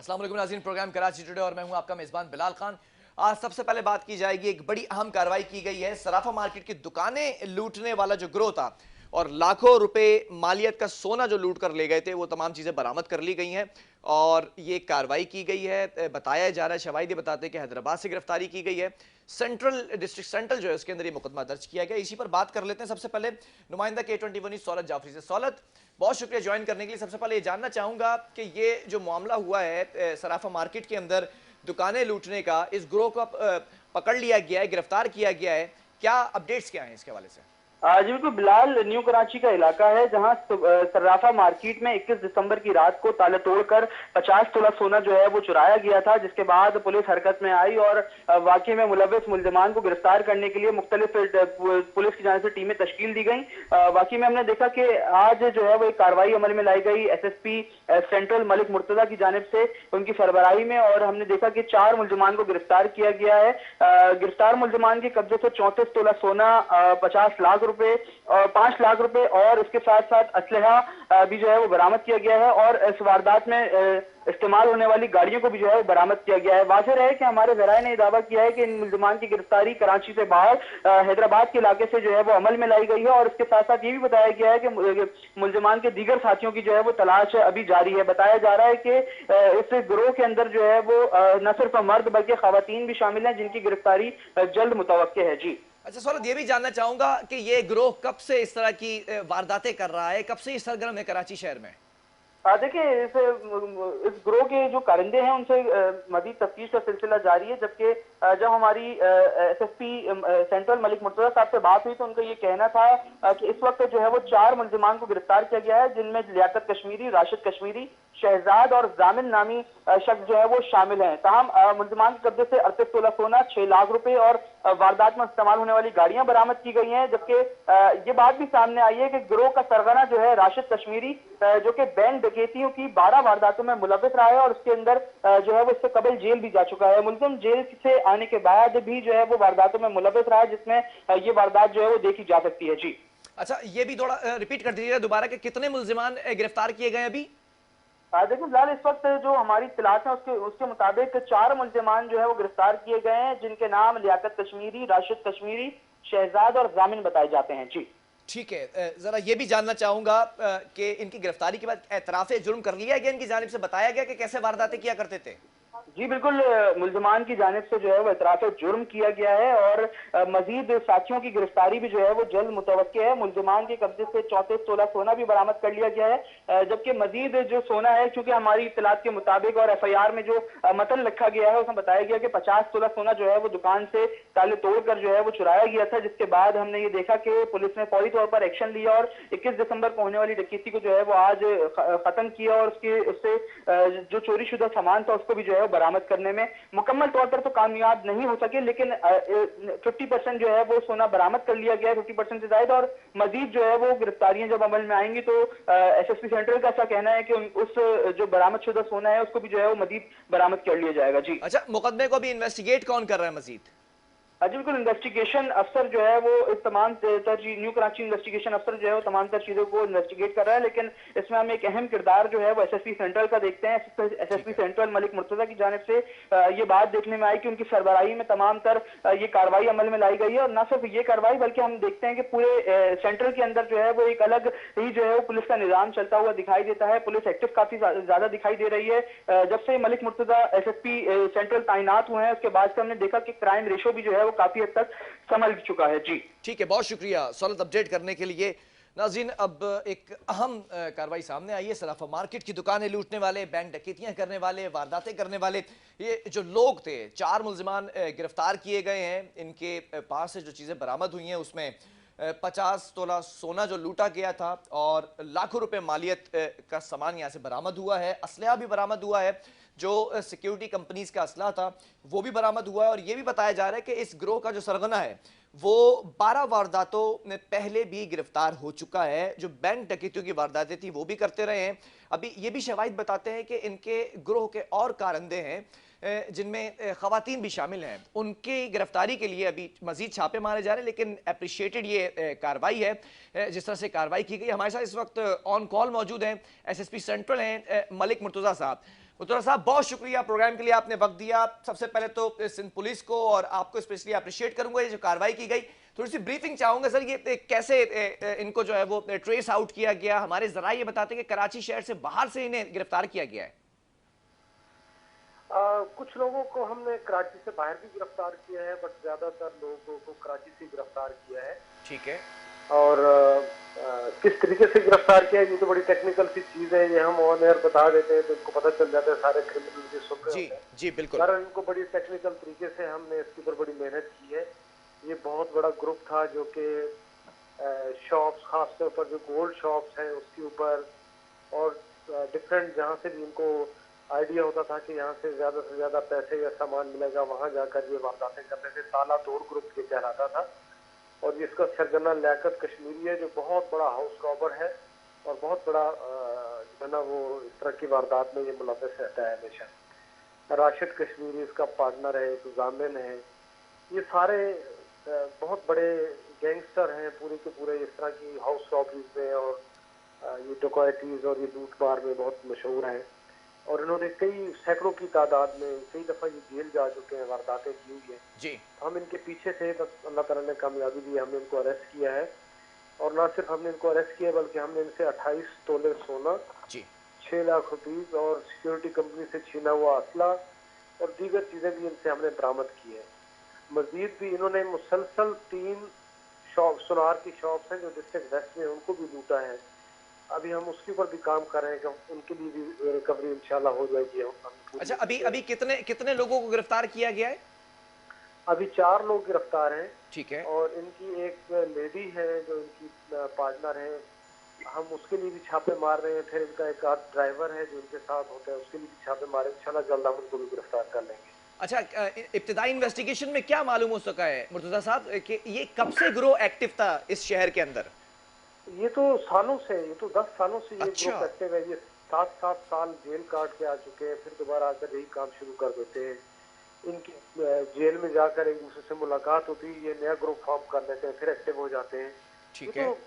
अस्सलाम वालेकुम नाज़रीन, प्रोग्राम कराची टुडे और मैं हूं आपका मेज़बान बिलाल खान। आज सबसे पहले बात की जाएगी, एक बड़ी अहम कार्रवाई की गई है। सराफा मार्केट की दुकानें लूटने वाला जो गिरोह था और लाखों रुपए मालियत का सोना जो लूट कर ले गए थे, वो तमाम चीज़ें बरामद कर ली गई हैं और ये कार्रवाई की गई है। बताया जा रहा है, शवाहिद ये बताते हैं कि हैदराबाद से गिरफ्तारी की गई है। सेंट्रल डिस्ट्रिक्ट सेंट्रल जो है उसके अंदर ये मुकदमा दर्ज किया गया। इसी पर बात कर लेते हैं। सबसे पहले नुमाइंदा K21 सौलत जाफरी से। सौलत, बहुत शुक्रिया ज्वाइन करने के लिए। सबसे पहले ये जानना चाहूंगा कि ये जो मामला हुआ है सराफा मार्केट के अंदर दुकानें लूटने का, इस ग्रोह को पकड़ लिया गया है, गिरफ्तार किया गया है, क्या अपडेट्स क्या हैं इसके हवाले से? जी बिल्कुल बिलाल, न्यू कराची का इलाका है जहां सर्राफा मार्केट में 21 दिसंबर की रात को ताले तोड़कर 50 तोला सोना जो है वो चुराया गया था, जिसके बाद पुलिस हरकत में आई और वाकई में मुलविस मुल्जिमान को गिरफ्तार करने के लिए मुख्तलिफ पुलिस की जानिब से टीमें तश्कील दी गई। वाकई में हमने देखा कि आज जो है वो एक कार्रवाई अमल में लाई गई SSP सेंट्रल मलिक मुर्तजा की जानिब से, उनकी सरबराही में, और हमने देखा कि 4 मुल्जिमान को गिरफ्तार किया गया है। गिरफ्तार मुल्जिमान के कब्जे से 34 तोला सोना, 50 लाख रुपए और 5 लाख रुपए और इसके साथ साथ असलहा भी जो है वो बरामद किया गया है और इस वारदात में इस्तेमाल होने वाली गाड़ियों को भी जो है बरामद किया गया है। वाज़ेह रहे कि हमारे ज़राए ने दावा किया है कि इन मुल्जिमान की गिरफ्तारी कराची से बाहर हैदराबाद के इलाके से जो है वो अमल में लाई गई है और इसके साथ साथ ये भी बताया गया है कि मुल्जिमान के दीगर साथियों की जो है वो तलाश अभी जारी है। बताया जा रहा है कि इस गिरोह के अंदर जो है वो न सिर्फ मर्द बल्कि खवातीन भी शामिल हैं, जिनकी गिरफ्तारी जल्द मुतवक्के है। जी अच्छा सौलत, ये भी जानना चाहूंगा कि ये गिरोह कब से इस तरह की वारदातें कर रहा है, कब से इस सरगर्म है कराची शहर में? देखिए, इस ग्रोह के जो कारिंदे हैं उनसे मजीद तफ्तीश का सिलसिला जारी है, जबकि जब हमारी SSP सेंट्रल मलिक मुर्तजा साहब से बात हुई तो उनका ये कहना था कि इस वक्त जो है वो 4 मुल्जिमान को गिरफ्तार किया गया है, जिनमें लियाकत कश्मीरी, राशिद कश्मीरी, शहजाद और जामिन नामी शख्स जो है वो शामिल हैं। तमाम मुल्जिमान के कब्जे से 38 तोला सोना, 6 लाख रुपए और वारदात में इस्तेमाल होने वाली गाड़ियां बरामद की गई हैं, जबकि ये बात भी सामने आई है कि गिरोह का सरगना जो है राशिद कश्मीरी, जो कि बैंक डकैतियों की 12 वारदातों में मुलविस रहा है और उसके अंदर जो है वो इससे कबल जेल भी जा चुका है। मुल्जिम जेल से आने के बाद भी जो है वो वारदातों में मुलविस रहा है, जिसमें ये वारदात जो है वो देखी जा सकती है। जी अच्छा, ये भी थोड़ा रिपीट कर दीजिएगा दोबारा कि कितने मुल्जिमान गिरफ्तार किए गए अभी? देखिए फिलहाल इस वक्त जो हमारी इत्तलात है उसके मुताबिक 4 मुल्जिमान जो है वो गिरफ्तार किए गए हैं, जिनके नाम लियाकत कश्मीरी, राशिद कश्मीरी, शहजाद और जामिन बताए जाते हैं। जी ठीक है, जरा ये भी जानना चाहूंगा कि इनकी गिरफ्तारी के बाद एतराफ़े जुर्म कर लिया गया, इनकी जानिब से बताया गया कि कैसे वारदातें किया करते थे? जी बिल्कुल, मुल्जिमान की जानिब से जो है वो इतराफ़ जुर्म किया गया है और मजीद साथियों की गिरफ्तारी भी जो है वो जल्द मुतवक्के है। मुल्जिमान के कब्जे से 34 तोला सोना भी बरामद कर लिया गया है, जबकि मजीद जो सोना है, चूंकि हमारी इत्तलात के मुताबिक और FIR में जो मतन लिखा गया है उसमें बताया गया कि 50 तोला सोना जो है वो दुकान से ताले तोड़कर जो है वो चुराया गया था, जिसके बाद हमने ये देखा कि पुलिस ने फौरी तौर पर एक्शन लिया और 21 दिसंबर को होने वाली डकैती को जो है वो आज खत्म किया और उससे जो चोरी शुदा सामान था उसको भी जो है बरामद करने में मुकम्मल तौर पर तो कामयाब नहीं हो सके, लेकिन 50% जो है वो सोना बरामद कर लिया गया है, 50% से ज्यादा, और मजीद जो है वो गिरफ्तारियां जब अमल में आएंगी तो SSP सेंट्रल का ऐसा कहना है कि उस जो बरामद शुदा सोना है उसको भी जो है वो मजीद बरामद कर लिया जाएगा। जी अच्छा, मुकदमे को अभी इन्वेस्टिगेट कौन कर रहा है मजीद? जी बिल्कुल, इन्वेस्टिगेशन अफसर जो है वो इस तमाम न्यू कराची इन्वेस्टिगेशन अफसर जो है वो तमाम तर चीजों को इन्वेस्टिगेट कर रहा है, लेकिन इसमें हम एक अहम किरदार जो है वो SSP सेंट्रल का देखते हैं। SSP सेंट्रल मलिक मुर्तजा की जानिब से ये बात देखने में आई कि उनकी सरबराही में तमाम तर ये कार्रवाई अमल में लाई गई है और न सिर्फ ये कार्रवाई बल्कि हम देखते हैं कि पूरे सेंट्रल के अंदर जो है वो एक अलग ही जो है वो पुलिस का निजाम चलता हुआ दिखाई देता है। पुलिस एक्टिव काफी ज्यादा दिखाई दे रही है। जब से मलिक मुर्तजा SSP सेंट्रल तैनात हुए हैं उसके बाद से हमने देखा कि क्राइम रेशो भी जो है वो काफी हद तक संभल चुका है। जी ठीक है, बहुत शुक्रिया सौलत अपडेट करने के लिए। नाज़रीन, अब एक अहम कार्रवाई सामने आई है। सराफा मार्केट की दुकानें लूटने वाले, बैंक डकैतियां करने वाले, वारदातें करने वाले ये जो लोग थे, 4 मुल्जिमान गिरफ्तार किए गए हैं। इनके पास से जो चीज़ें बरामद हुई हैं उसमें 50 तोला सोना जो लूटा गया था और लाखों रुपए मालियत का सामान यहाँ से बरामद हुआ है। असलहा भी बरामद हुआ है, जो सिक्योरिटी कंपनीज का असला था वो भी बरामद हुआ है और ये भी बताया जा रहा है कि इस गिरोह का जो सरगना है वो 12 वारदातों में पहले भी गिरफ्तार हो चुका है। जो बैंक डकैतियों की वारदातें थी वो भी करते रहे हैं। अभी ये भी शवाहिद बताते हैं कि इनके गिरोह के और कारंदे हैं जिनमें खवातीन भी शामिल हैं। उनकी गिरफ्तारी के लिए अभी मजीद छापे मारे जा रहे हैं, लेकिन अप्रिशिएटेड ये कार्रवाई है जिस तरह से कार्रवाई की गई। हमारे साथ इस वक्त ऑन कॉल मौजूद हैं SSP सेंट्रल हैं मलिक मुर्तजा साहब। मुर्तजा साहब, बहुत शुक्रिया प्रोग्राम के लिए आपने वक्त दिया। सबसे पहले तो सिंध पुलिस को और आपको स्पेशली अप्रिशिएट करूंगा, ये जो कार्रवाई की गई, थोड़ी सी ब्रीफिंग चाहूंगा सर, ये कैसे इनको जो है वो ट्रेस आउट किया गया। हमारे जरा ये बताते हैं कि कराची शहर से बाहर से इन्हें गिरफ्तार किया गया है। कुछ लोगों को हमने कराची से बाहर भी गिरफ्तार किया है, बट ज्यादातर लोगों को कराची से गिरफ्तार किया है। ठीक है। और किस तरीके से गिरफ्तार किया है, ये तो बड़ी टेक्निकल सी चीज है, ये हम ऑन एयर बता देते हैं तो इनको पता चल जाता है, सारे क्रिमिनल जो सुन रहे हैं। जी बिल्कुल। कारण इनको बड़ी टेक्निकल तरीके से हमने इसके ऊपर बड़ी मेहनत की है। ये बहुत बड़ा ग्रुप था जो कि शॉप्स, खासतौर पर जो गोल्ड शॉप्स हैं उसके ऊपर और डिफरेंट जहाँ से भी इनको आइडिया होता था कि यहाँ से ज्यादा पैसे या सामान मिलेगा, वहां जाकर ये वारदातें करते थे। ताला तोड़ ग्रुप ये कहलाता था। और इसका सरगना लियाकत कश्मीरी है, जो बहुत बड़ा हाउस रॉबर है और बहुत बड़ा जो है ना वो इस तरह की वारदात में ये मुलव्वस रहता है हमेशा। राशिद कश्मीरी इसका पार्टनर है, एक जामिन है। ये सारे बहुत बड़े गैंगस्टर हैं, पूरे के पूरे इस तरह की हाउस रॉबरीज में और ये डकैतीज और ये लूट मार में बहुत मशहूर हैं। और इन्होंने कई सैकड़ों की तादाद में कई दफा ये जेल जा चुके हैं, वारदातें की हुई है जी। हम इनके पीछे थे, बस अल्लाह ताला ने कामयाबी दी, हमने इनको अरेस्ट किया है। और ना सिर्फ हमने इनको अरेस्ट किया बल्कि हमने इनसे 28 तोले सोना, जी 6 लाख रुपीज और सिक्योरिटी कंपनी से छीना हुआ असला और दीगर चीजें भी इनसे हमने बरामद की है। मजीद भी इन्होंने मुसलसल 3 शॉप, सुनार की शॉप्स हैं जो डिस्ट्रिक्ट वेस्ट में, उनको भी लूटा है। अभी हम उसके ऊपर भी काम कर रहे हैं कि उनके लिए भी रिकवरी इंशाल्लाह हो जाएगी। अच्छा, अभी कितने लोगों को गिरफ्तार किया गया है? अभी 4 लोग गिरफ्तार हैं। ठीक है। और इनकी एक लेडी है जो इनकी पार्टनर है, हम उसके लिए भी छापे मार रहे हैं। फिर इनका एक आध ड्राइवर है जो इनके साथ होता है, उसके लिए भी छापे मारे, इंशाल्लाह जल्द हम उनको भी गिरफ्तार कर लेंगे। अच्छा, इब्तिदाई इन्वेस्टिगेशन में क्या मालूम हो सका है मुर्तजा साहब कि ये कब से गिरोह एक्टिव था इस शहर के अंदर? ये तो सालों से, ये तो 10 सालों से ये अच्छा। ग्रुप एक्टिव है। ये 7 साल जेल काट के आ चुके हैं, फिर दोबारा आकर यही काम शुरू कर देते हैं। इनकी जेल में जाकर एक दूसरे से मुलाकात होती है, ये नया ग्रुप फॉर्म कर लेते हैं, फिर एक्टिव हो जाते हैं। ठीक ये है। तो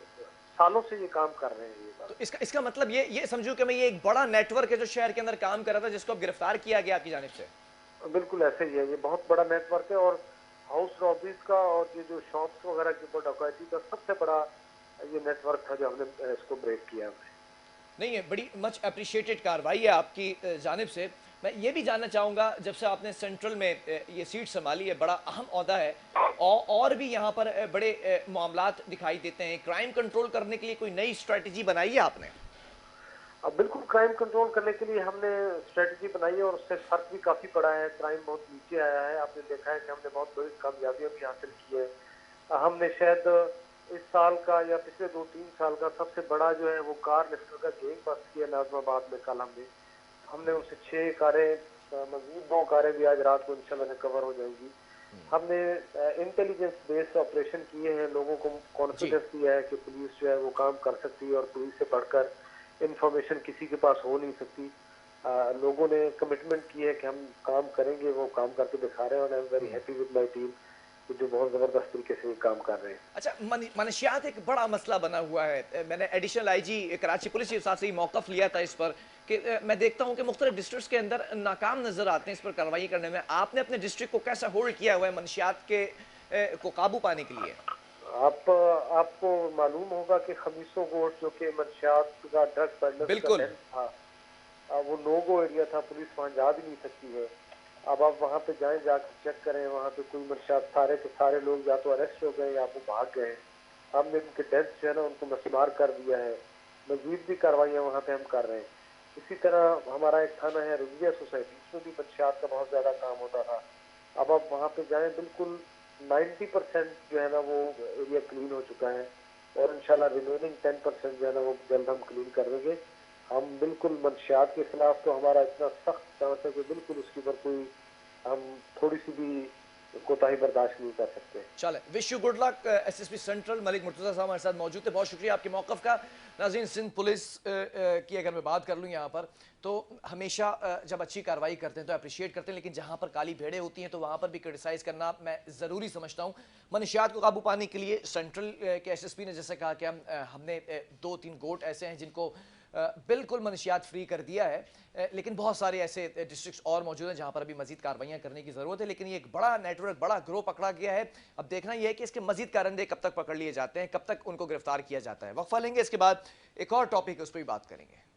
सालों से ये काम कर रहे हैं। ये तो इसका मतलब ये समझूं कि मैं ये एक बड़ा नेटवर्क है जो शहर के अंदर काम कर रहा था, जिसको अब गिरफ्तार किया गया आपकी जानिब से? बिल्कुल ऐसे ही है, ये बहुत बड़ा नेटवर्क है। और हाउस रॉबरीज का और ये जो शॉप्स वगैरह के ऊपर डकैती का सबसे बड़ा ये नेटवर्क था जो हमने इसको ब्रेक किया है। नहीं है, बड़ी मच अप्रिशिएटेड कार्रवाई है आपकी जानिब से। मैं ये भी जानना चाहूँगा, जब से आपने सेंट्रल में ये सीट संभाली है, बड़ा अहम ओहदा है और भी यहाँ पर बड़े मामलात दिखाई देते हैं, क्राइम कंट्रोल करने के लिए कोई नई स्ट्रेटजी बनाई है आपने? अब बिल्कुल क्राइम कंट्रोल करने के लिए हमने स्ट्रेटजी बनाई है और उससे फर्क भी काफी पड़ा है। क्राइम बहुत नीचे आया है। आपने देखा है कि हमने बहुत बड़ी कामयाबियां भी हासिल की है। हमने शायद इस साल का या पिछले 2-3 साल का सबसे बड़ा जो है वो कार लिफ्टर का गैंग बस्ट किया नाज़िमाबाद में। कल हमने उनसे 6 कारें, मजीद 2 कारें भी आज रात को इंशाल्लाह रिकवर हो जाएंगी। हमने इंटेलिजेंस बेस्ड ऑपरेशन किए हैं, लोगों को कॉन्फिडेंस दिया है कि पुलिस जो है वो काम कर सकती है और पुलिस से बढ़कर इंफॉर्मेशन किसी के पास हो नहीं सकती। लोगों ने कमिटमेंट की है कि हम काम करेंगे, वो काम करके दिखा रहे हैं। और I am very happy with my team जो बहुत जबरदस्त तरीके से काम कर रहे हैं। अच्छा, मनशियात एक बड़ा मसला बना हुआ है। मैंने एडिशनल आईजी कराची पुलिस के साथ से ही मौकफ लिया था इस पर कि मैं देखता हूं कि मुख्तलिफ डिस्ट्रिक्ट्स के अंदर नाकाम नजर आते हैं इस पर कार्रवाई करने में। आपने अपने डिस्ट्रिक्ट को कैसा होल्ड किया हुआ है मनशियात के को काबू पाने के लिए? आपको मालूम होगा कि खमीसो गोट जो कि मनशियात का ड्रग पेडलर्स का डेन था, वो नो गो एरिया था, पुलिस वहां जा भी नहीं सकती है। अब आप वहां पे जाएं, जाकर चेक करें, वहां पे कोई मनशियात सारे के सारे लोग या तो अरेस्ट हो गए या वो भाग गए। हमने उनके डेथ जो है ना उनको मस्मार कर दिया है। मजीद भी कार्रवाइयाँ वहाँ पे हम कर रहे हैं। इसी तरह हमारा एक थाना है रजिया सोसाइटी, उसमें भी मनशियात का बहुत ज्यादा काम होता था। अब आप वहाँ पे जाएं, बिल्कुल 90% जो है ना वो एरिया क्लीन हो चुका है और इंशाल्लाह रिमेनिंग 10% जो है ना वो जल्द हम क्लीन कर देंगे। हम बिल्कुल मंशियात के खिलाफ तो हमारा इतना सख्त चांस है कि बिल्कुल उसके ऊपर कोई हम थोड़ी सी भी कोताही बर्दाश्त नहीं कर सकते। चले, wish you good luck. SSP central Malik Murtaza साहब हमारे साथ मौजूद थे, बहुत शुक्रिया आपके मौक़िफ़ का। नाज़रीन, सिंध पुलिस की अगर मैं बात कर लूँ यहाँ पर, तो हमेशा जब अच्छी कार्रवाई करते हैं तो अप्रिशिएट करते हैं, लेकिन जहाँ पर काली भेड़ें होती हैं तो वहाँ पर भी क्रिटिसाइज़ करना मैं ज़रूरी समझता हूँ। मनशियात को काबू पाने के लिए सेंट्रल के एसएसपी ने जैसे कहा कि हमने 2-3 गोट ऐसे हैं जिनको बिल्कुल मनशियात फ्री कर दिया है, लेकिन बहुत सारे ऐसे डिस्ट्रिक्ट्स और मौजूद हैं जहां पर अभी मजीद कार्रवाइयां करने की ज़रूरत है। लेकिन ये एक बड़ा नेटवर्क, बड़ा ग्रोह पकड़ा गया है। अब देखना यह है कि इसके मजीद कारंदे कब तक पकड़ लिए जाते हैं, कब तक उनको गिरफ्तार किया जाता है। वक्फा लेंगे, इसके बाद एक और टॉपिक है, उस पर भी बात करेंगे।